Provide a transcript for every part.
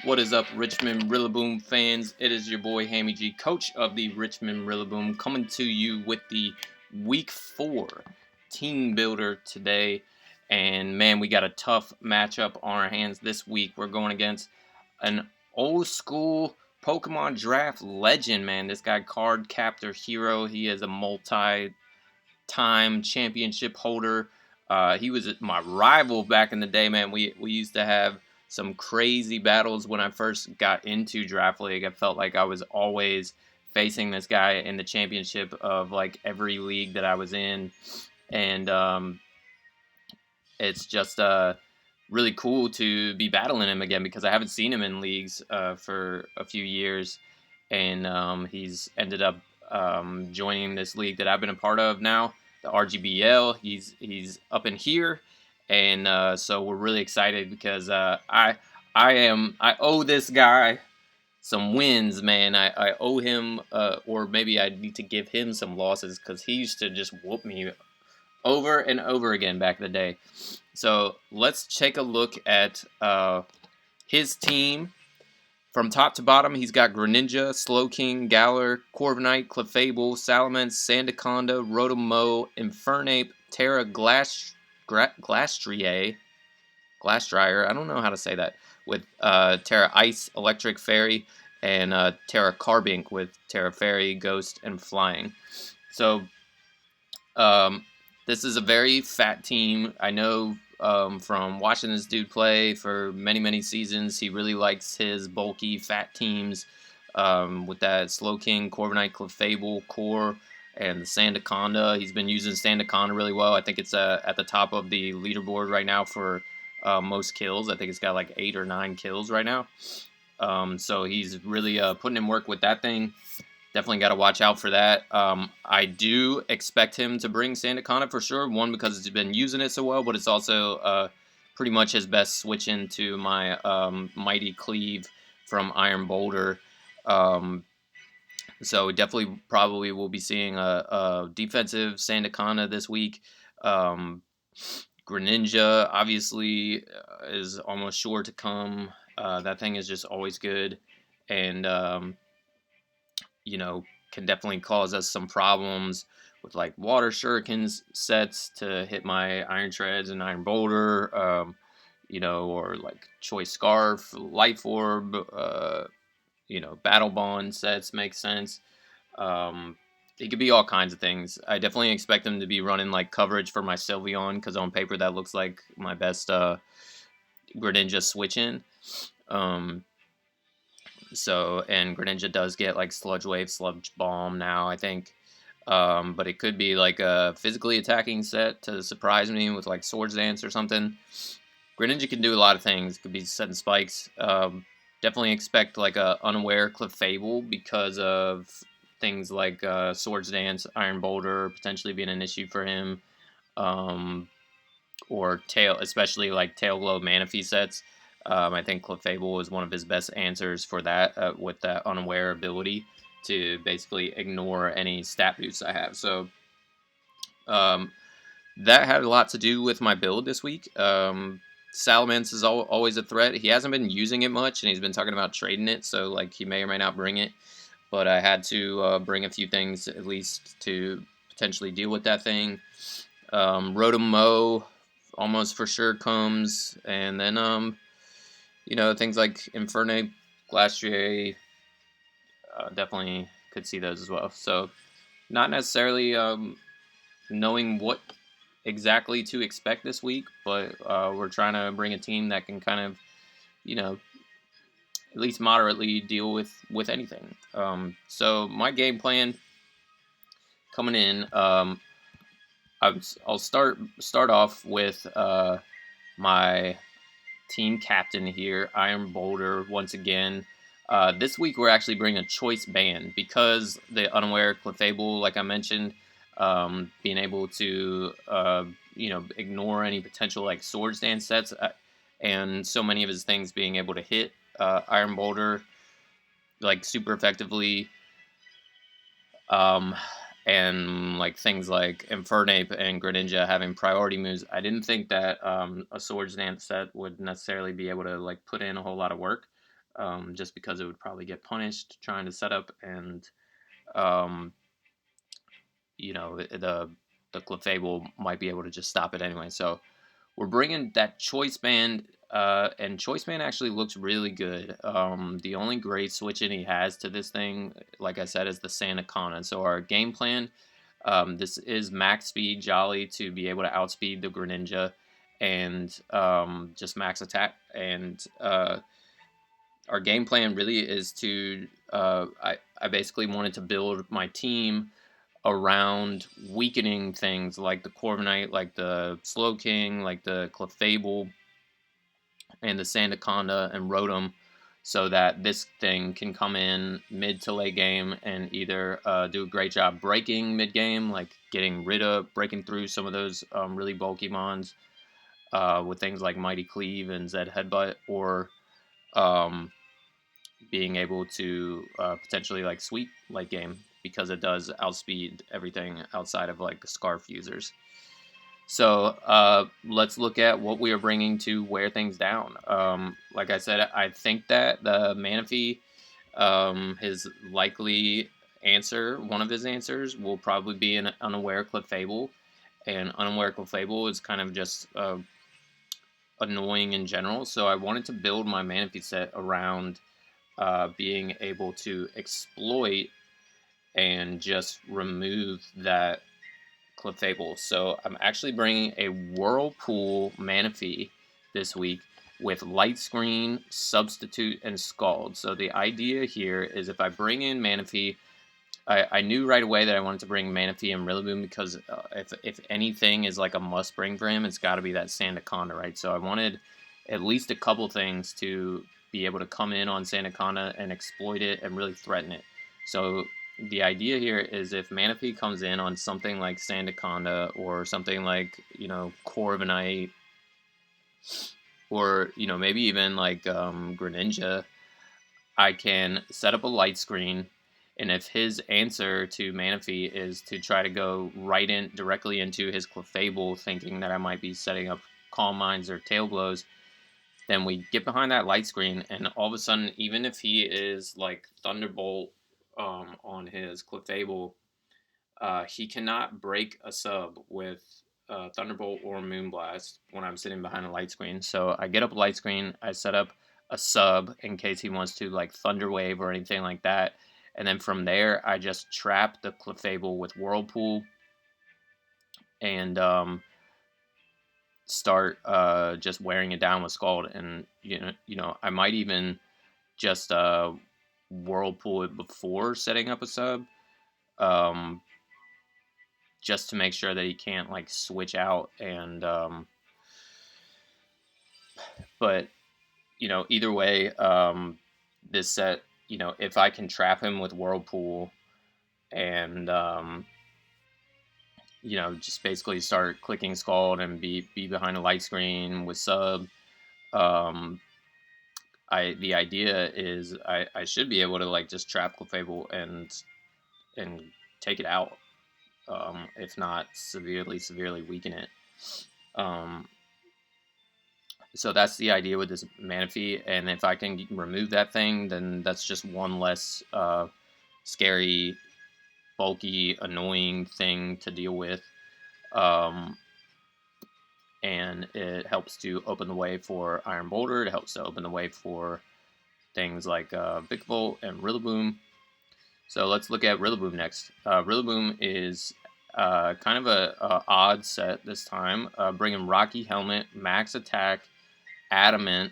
What is up, Richmond Rillaboom fans? It is your boy Hammy G, coach of the Richmond Rillaboom, coming to you with the Week 4 Team Builder today. And man, we got a tough matchup on our hands this week. We're going against an old school Pokemon draft legend, man. This guy, CadrcaptorHero, he is a multi-time championship holder. He was my rival back in the day, man. We used to have some crazy battles when I first got into Draft League. I felt like I was always facing this guy in the championship of like every league that I was in, and it's just really cool to be battling him again because I haven't seen him in leagues for a few years, and he's ended up joining this league that I've been a part of now, the RGBL. He's up in here, and so we're really excited because I owe this guy some wins, man. I owe him, or maybe I need to give him some losses because he used to just whoop me over and over again back in the day. So let's take a look at his team. From top to bottom, he's got Greninja, Slowking, Galar, Corviknight, Clefable, Salamence, Sandaconda, Rotomo, Infernape, Terra Glastrier, I don't know how to say that, with Terra Ice, Electric Fairy, and Terra Carbink with Terra Fairy, Ghost, and Flying. So this is a very fat team. I know from watching this dude play for many, many seasons, he really likes his bulky, fat teams with that Slowking, Corviknight, Clefable, Core, and the Sandaconda. He's been using Sandaconda really well. I think it's at the top of the leaderboard right now for most kills. I think it's got like 8 or 9 kills right now. So he's really putting in work with that thing. Definitely got to watch out for that. I do expect him to bring Sandaconda for sure. One, because he's been using it so well, but it's also pretty much his best switch into my Mighty Cleave from Iron Boulder. So definitely probably will be seeing a defensive Sandaconda this week. Greninja obviously is almost sure to come. That thing is just always good. And can definitely cause us some problems with like water shurikens sets to hit my Iron Shreds and Iron Boulder, or like Choice Scarf, Life Orb, Battle Bond sets make sense. It could be all kinds of things. I definitely expect them to be running like coverage for my Sylveon because on paper that looks like my best Greninja switch in. And Greninja does get like Sludge Wave, Sludge Bomb now, I think. But it could be like a physically attacking set to surprise me with like Swords Dance or something. Greninja can do a lot of things. Could be setting spikes. Definitely expect like a unaware Clefable because of things like Swords Dance, Iron Boulder potentially being an issue for him. Or Tail, especially like Tail Glow Manaphy sets. I think Clefable is one of his best answers for that with that unaware ability to basically ignore any stat boosts I have. So that had a lot to do with my build this week. Salamence is always a threat. He hasn't been using it much, and he's been talking about trading it, so like he may or may not bring it. But I had to bring a few things at least to potentially deal with that thing. Rotomo almost for sure comes, and then things like Infernape, Glastrier, definitely could see those as well. So not necessarily knowing what exactly to expect this week, but we're trying to bring a team that can kind of, at least moderately deal with anything. So my game plan coming in, I'll start off with my team captain here, Iron Boulder, once again. This week we're actually bringing a choice band because the unaware Clefable, like I mentioned, being able to ignore any potential like Swords Dance sets, and so many of his things being able to hit Iron Boulder like super effectively. And like things like Infernape and Greninja having priority moves, I didn't think that a Swords Dance set would necessarily be able to like put in a whole lot of work. just because it would probably get punished trying to set up, and um, you know, the Clefable might be able to just stop it anyway. So we're bringing that Choice Band, and Choice Band actually looks really good. The only great switch-in he has to this thing, like I said, is the Sandaconda. So our game plan, this is max speed Jolly to be able to outspeed the Greninja, and just max attack. And our game plan really is to, I basically wanted to build my team around weakening things like the Corviknight, like the Slowking, like the Clefable, and the Sandaconda and Rotom, so that this thing can come in mid to late game and either do a great job breaking mid game, like breaking through some of those really bulky mons with things like Mighty Cleave and Zed Headbutt, or um, being able to potentially like sweep late game because it does outspeed everything outside of like Scarf users. So let's look at what we are bringing to wear things down. Like I said, I think that the Manaphy, his likely answer, one of his answers, will probably be an Unaware Clefable. And Unaware Clefable is kind of just annoying in general. So I wanted to build my Manaphy set around being able to exploit and just remove that Clefable. So I'm actually bringing a Whirlpool Manaphy this week with Light Screen, Substitute, and Scald. So the idea here is if I bring in Manaphy, I knew right away that I wanted to bring Manaphy and Rillaboom because if anything is like a must bring for him, it's got to be that Sandaconda, right? So I wanted at least a couple things to be able to come in on Sandaconda and exploit it and really threaten it. So the idea here is if Manaphy comes in on something like Sandaconda or something like, you know, Corviknight, or, you know, maybe even like Greninja, I can set up a light screen, and if his answer to Manaphy is to try to go directly into his Clefable, thinking that I might be setting up Calm Minds or Tail Blows, then we get behind that light screen, and all of a sudden, even if he is like Thunderbolt on his Clefable, he cannot break a sub with Thunderbolt or Moonblast when I'm sitting behind a light screen. So I get up a light screen, I set up a sub in case he wants to like Thunder Wave or anything like that. And then from there, I just trap the Clefable with Whirlpool and start just wearing it down with Scald. And I might even just Whirlpool it before setting up a sub. Just to make sure that he can't like switch out, and but either way, this set, if I can trap him with Whirlpool and just basically start clicking Scald and be behind a light screen with sub, the idea is I should be able to like just trap Clefable and take it out, if not severely weaken it. So that's the idea with this Manaphy, and if I can remove that thing, then that's just one less scary, bulky, annoying thing to deal with. And it helps to open the way for Iron Boulder. It helps to open the way for things like Big Volt and Rillaboom. So let's look at Rillaboom next. Rillaboom is kind of a odd set this time, bringing Rocky Helmet, max attack, Adamant,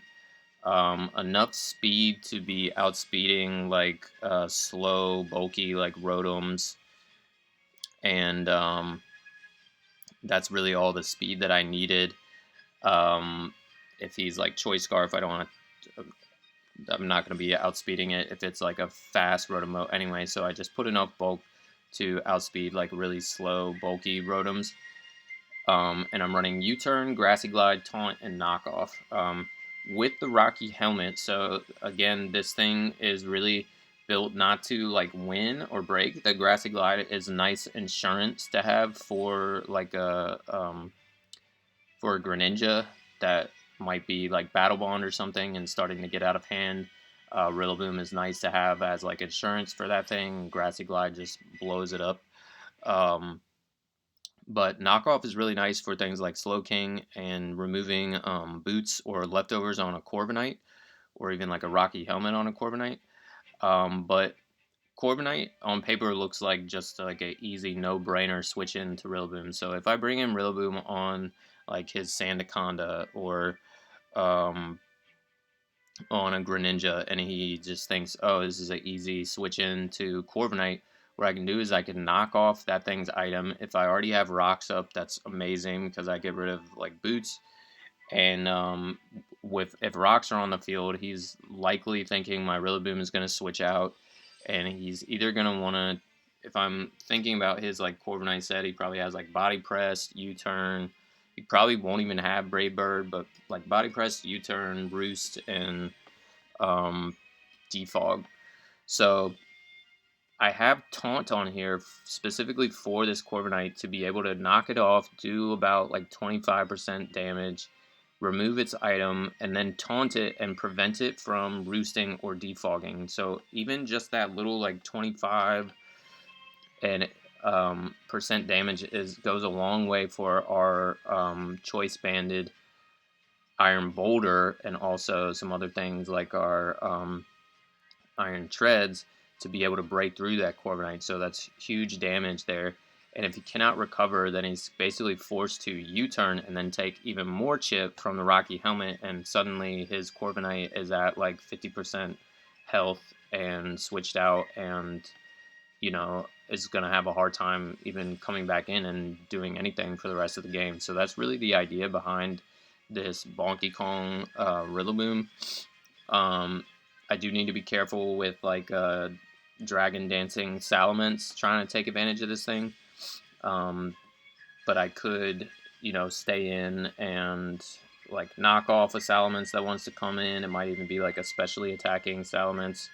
enough speed to be outspeeding like slow, bulky like Rotoms, and that's really all the speed that I needed. If he's like Choice Scarf, I'm not going to be outspeeding it if it's like a fast Rotom anyway, so I just put enough bulk to outspeed like really slow, bulky Rotoms. And I'm running U-Turn, Grassy Glide, Taunt, and Knockoff. With the Rocky Helmet, so again, this thing is really built not to like win or break. The Grassy Glide is nice insurance to have for like for a Greninja that might be like Battle Bond or something and starting to get out of hand. Rillaboom is nice to have as like insurance for that thing. Grassy Glide just blows it up. Um, but knockoff is really nice for things like Slow King and removing boots or leftovers on a Corviknight, or even like a Rocky helmet on a Corviknight. But Corviknight on paper looks like just like a easy no-brainer switch into Rillaboom. So if I bring in Rillaboom on like his Sandaconda or um, on a Greninja, and he just thinks, oh, this is an easy switch into Corviknight, what I can do is I can knock off that thing's item. If I already have rocks up, that's amazing because I get rid of like boots. And with if rocks are on the field, he's likely thinking my Rillaboom is going to switch out, and he's either going to want to. If I'm thinking about his like Corviknight set, he probably has like Body Press, U-turn. He probably won't even have Brave Bird, but like Body Press, U-turn, Roost, and um, Defog. So I have Taunt on here specifically for this Corviknight to be able to knock it off, do about like 25% damage, remove its item, and then taunt it and prevent it from roosting or defogging. So even just that little like 25 and percent damage goes a long way for our choice banded Iron Boulder, and also some other things like our Iron Treads to be able to break through that Corviknight. So that's huge damage there. And if he cannot recover, then he's basically forced to U-turn and then take even more chip from the Rocky Helmet, and suddenly his Corviknight is at like 50% health and switched out, and is going to have a hard time even coming back in and doing anything for the rest of the game. So that's really the idea behind this Bonky Kong Rillaboom. I do need to be careful with like dragon dancing Salamence trying to take advantage of this thing. But I could, stay in and like knock off a Salamence that wants to come in. It might even be like a specially attacking Salamence.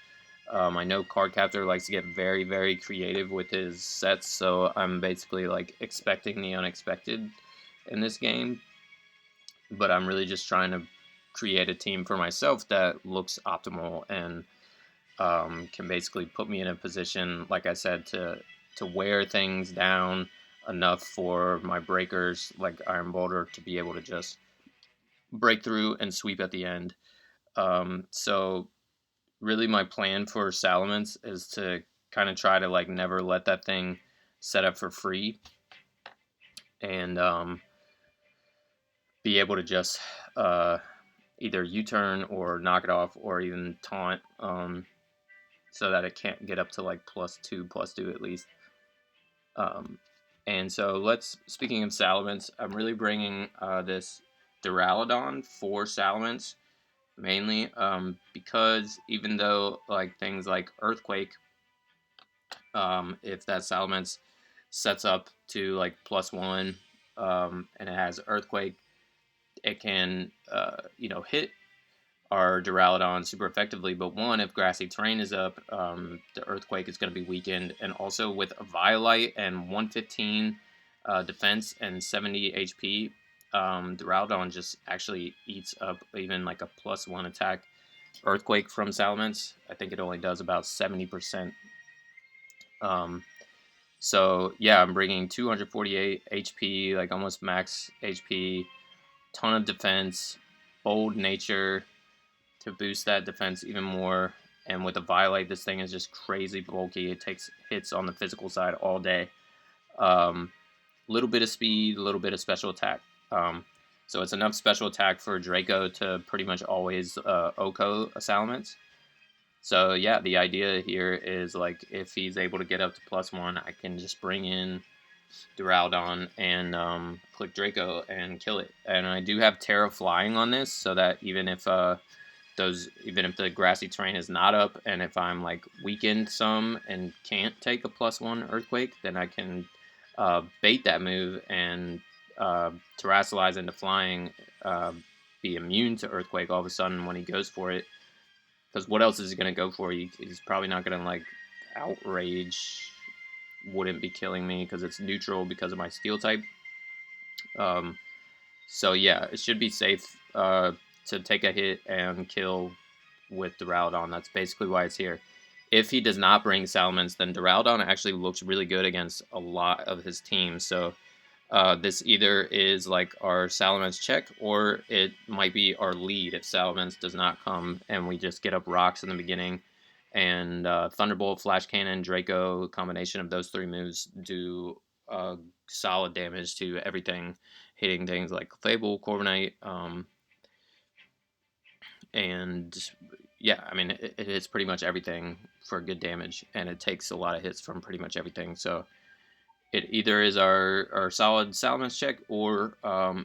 I know CadrcaptorHero likes to get very, very creative with his sets, so I'm basically like expecting the unexpected in this game. But I'm really just trying to create a team for myself that looks optimal and can basically put me in a position, like I said, to wear things down enough for my breakers, like Iron Boulder, to be able to just break through and sweep at the end. So really my plan for Salamence is to kind of try to like never let that thing set up for free, and be able to just either U-turn or knock it off or even taunt, so that it can't get up to like +2 at least. And so speaking of Salamence, I'm really bringing this Duraludon for Salamence mainly, because even though like things like Earthquake, if that Salamence sets up to like +1, and it has Earthquake, it can hit our Duraludon super effectively. But one, if grassy terrain is up, the Earthquake is going to be weakened, and also with a Violite and 115 defense and 70 HP, Duraludon just actually eats up even like a +1 attack Earthquake from Salamence. I think it only does about 70%. So yeah, I'm bringing 248 HP, like almost max HP, ton of defense, bold nature to boost that defense even more. And with a Violate, this thing is just crazy bulky. It takes hits on the physical side all day. Little bit of speed, a little bit of special attack. So it's enough special attack for Draco to pretty much always Oko a Salamence. So yeah, the idea here is like if he's able to get up to +1, I can just bring in Duraludon and click Draco and kill it. And I do have Terra Flying on this, so that even if the grassy terrain is not up, and if I'm like weakened some and can't take a +1 Earthquake, then I can bait that move and Terrasilize into flying, be immune to Earthquake all of a sudden when he goes for it. Because what else is he going to go for? He's probably not going to like Outrage. Wouldn't be killing me because it's neutral because of my Steel type. So yeah, it should be safe to take a hit and kill with Duraludon. That's basically why it's here. If he does not bring Salamence, then Duraludon actually looks really good against a lot of his teams. So this either is like our Salamence check, or it might be our lead if Salamence does not come and we just get up rocks in the beginning. And Thunderbolt, Flash Cannon, Draco, combination of those 3 moves do solid damage to everything, hitting things like Clefable, Corviknight, and yeah, I mean, it hits pretty much everything for good damage, and it takes a lot of hits from pretty much everything. So it either is our solid Salamence check, or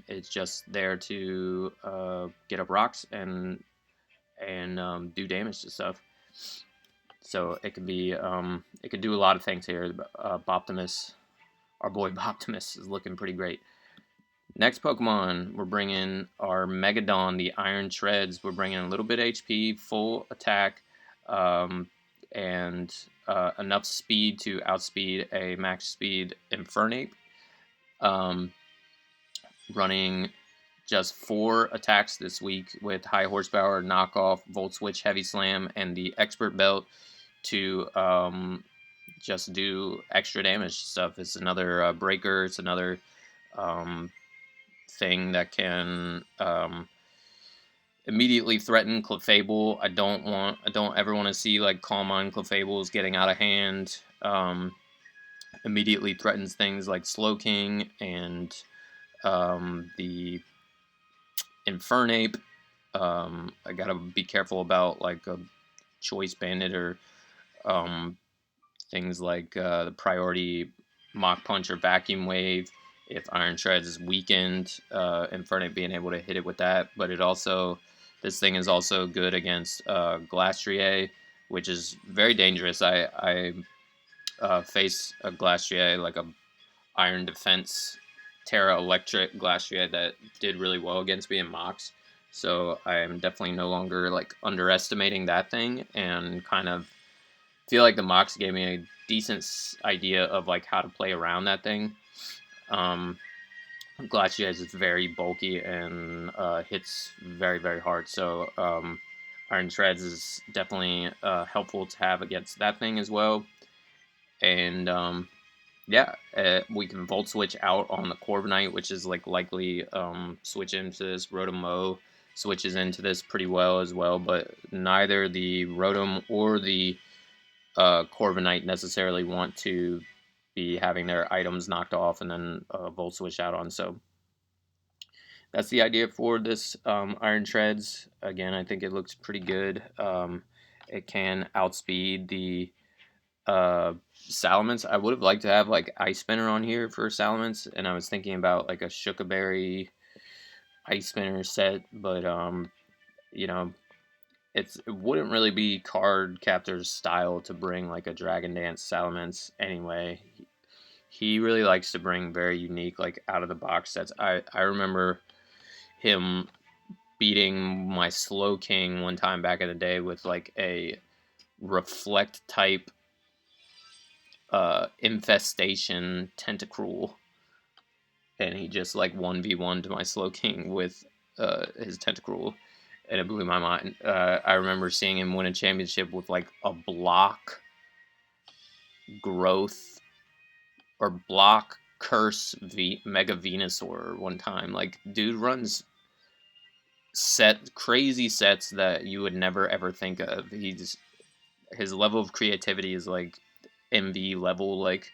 it's just there to get up rocks and do damage to stuff. So it could be it could do a lot of things here. Boptimus, our boy Boptimus, is looking pretty great. Next Pokemon, we're bringing our Megadon, the Iron Treads. We're bringing a little bit HP, full attack, and enough speed to outspeed a max speed Infernape. Running just 4 attacks this week with high horsepower, knockoff, Volt Switch, Heavy Slam, and the Expert Belt to just do extra damage stuff. It's another breaker. It's another thing that can immediately threaten Clefable. I don't ever want to see like Calm Mind Clefables getting out of hand. Immediately threatens things like Slowking and the Infernape. I gotta be careful about like a Choice Bandit or things like the Priority Mach Punch or Vacuum Wave. If Iron Treads is weakened, Infernape being able to hit it with that. But it also, this thing is also good against Glastrier, which is very dangerous. I face a Glastrier, like a Iron Defense Terra Electric Glastrier that did really well against me in Mox. So I am definitely no longer like underestimating that thing, and kind of feel like the Mox gave me a decent idea of like how to play around that thing. Glacier is very bulky and hits very, very hard. So Iron Treads is definitely helpful to have against that thing as well. And yeah, we can Volt Switch out on the Corviknight, which is like likely switch into this. Rotom switches into this pretty well as well, but neither the Rotom or the Corviknight necessarily want to be having their items knocked off and then Volt Switch out on. So that's the idea for this Iron Treads. Again, I think it looks pretty good. It can outspeed the Salamence. I would have liked to have like Ice Spinner on here for Salamence, and I was thinking about like a Shukaberry Ice Spinner set, but you know, it wouldn't really be Cadrcaptor's style to bring like a Dragon Dance Salamence anyway. He really likes to bring very unique, like out of the box sets. I remember him beating my Slowking one time back in the day with like a Reflect type Infestation Tentacruel, and he just like 1v1 to my Slowking with his Tentacruel, and it blew my mind. I remember seeing him win a championship with like a block growth or block curse Mega Venusaur one time. Like, dude runs crazy sets that you would never ever think of. His level of creativity is like MV level. Like,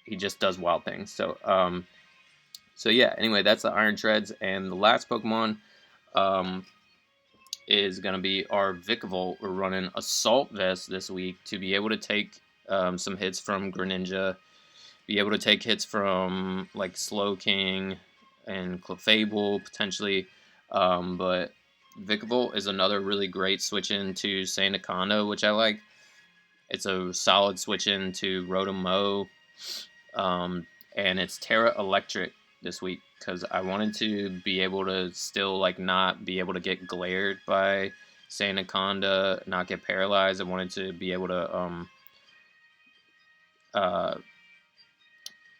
he just does wild things. So so yeah, anyway, that's the Iron Treads. And the last Pokemon is going to be our Vikavolt. We're running Assault Vest this week to be able to take some hits from Greninja, be able to take hits from like Slowking and Clefable potentially. But Vikavolt is another really great switch into Sandaconda, which I like. It's a solid switch into Rotom, and it's Terra Electric this week because I wanted to be able to still like not be able to get glared by Sandaconda, not get paralyzed. I wanted to be able to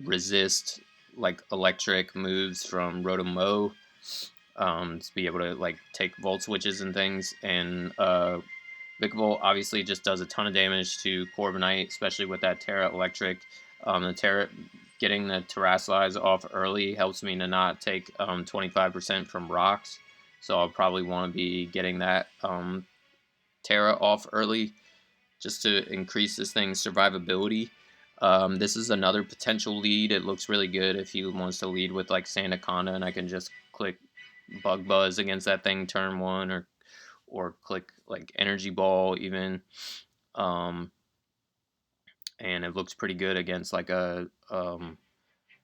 resist like electric moves from Rotom. to be able to like take volt switches and things. And Vikavolt obviously just does a ton of damage to Corviknight, especially with that Terra Electric. Getting the Terrasilize off early helps me to not take 25% from rocks, so I'll probably want to be getting that Terra off early just to increase this thing's survivability. This is another potential lead. It looks really good if he wants to lead with like Sandaconda, and I can just click Bug Buzz against that thing turn 1, or click like Energy Ball even. And it looks pretty good against like a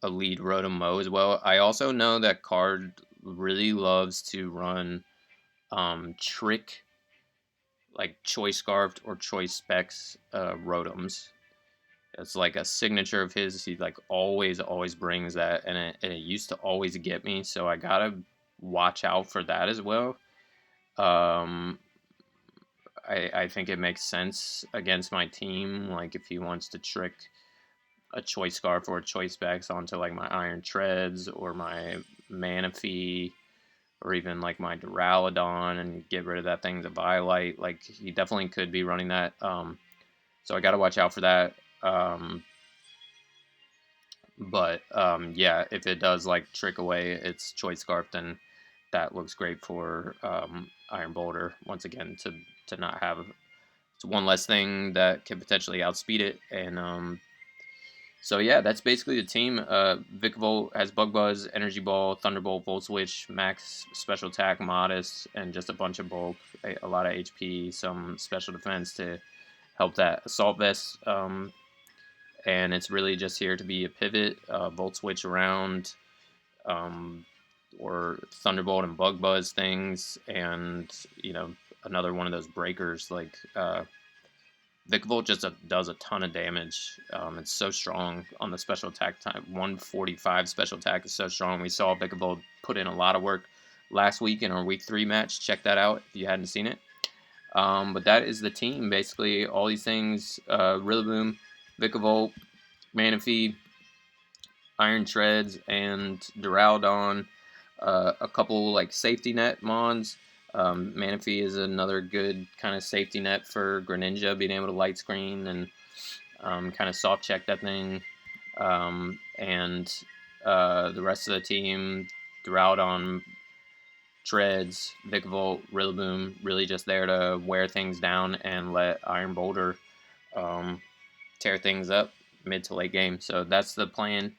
lead Rotom Mow as well. I also know that card really loves to run Trick, like Choice Scarfed or Choice Specs Rotoms. It's like a signature of his. He like always brings that, and it used to always get me. So I gotta watch out for that as well. I think it makes sense against my team. Like if he wants to trick a Choice Scarf or a Choice Specs onto like my Iron Treads or my Manaphy or even like my Duraludon and get rid of that thing's a Violite. Like he definitely could be running that. So I got to watch out for that. Yeah, if it does like trick away its Choice Scarf, then that looks great for Iron Boulder once again to not have. It's one less thing that can potentially outspeed it. And so yeah, that's basically the team. Vikavolt has Bug Buzz, Energy Ball, Thunderbolt, Volt Switch, Max Special Attack, Modest, and just a bunch of bulk, a lot of HP, some special defense to help that Assault Vest. And it's really just here to be a pivot, Volt Switch around, or Thunderbolt and Bug Buzz things, and another one of those breakers like. Vikavolt just does a ton of damage. It's so strong on the special attack time. 145 special attack is so strong. We saw Vikavolt put in a lot of work last week in our week 3 match. Check that out if you hadn't seen it. But that is the team, basically. All these things, Rillaboom, Vikavolt, Manaphy, Iron Treads, and Duraludon. A couple like safety net mons. Manaphy is another good kind of safety net for Greninja, being able to light screen and kind of soft check that thing. And the rest of the team, Duraludon, Treads, Vikavolt, Rillaboom, really just there to wear things down and let Iron Boulder tear things up mid to late game. So that's the plan.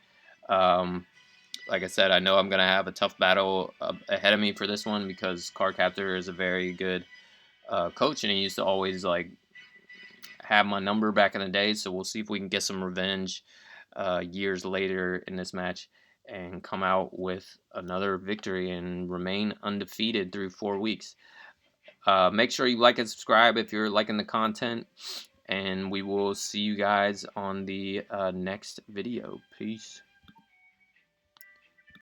Like I said, I know I'm going to have a tough battle ahead of me for this one because CadrcaptorHero is a very good coach, and he used to always like have my number back in the day. So we'll see if we can get some revenge years later in this match and come out with another victory and remain undefeated through 4 weeks. Make sure you like and subscribe if you're liking the content, and we will see you guys on the next video. Peace.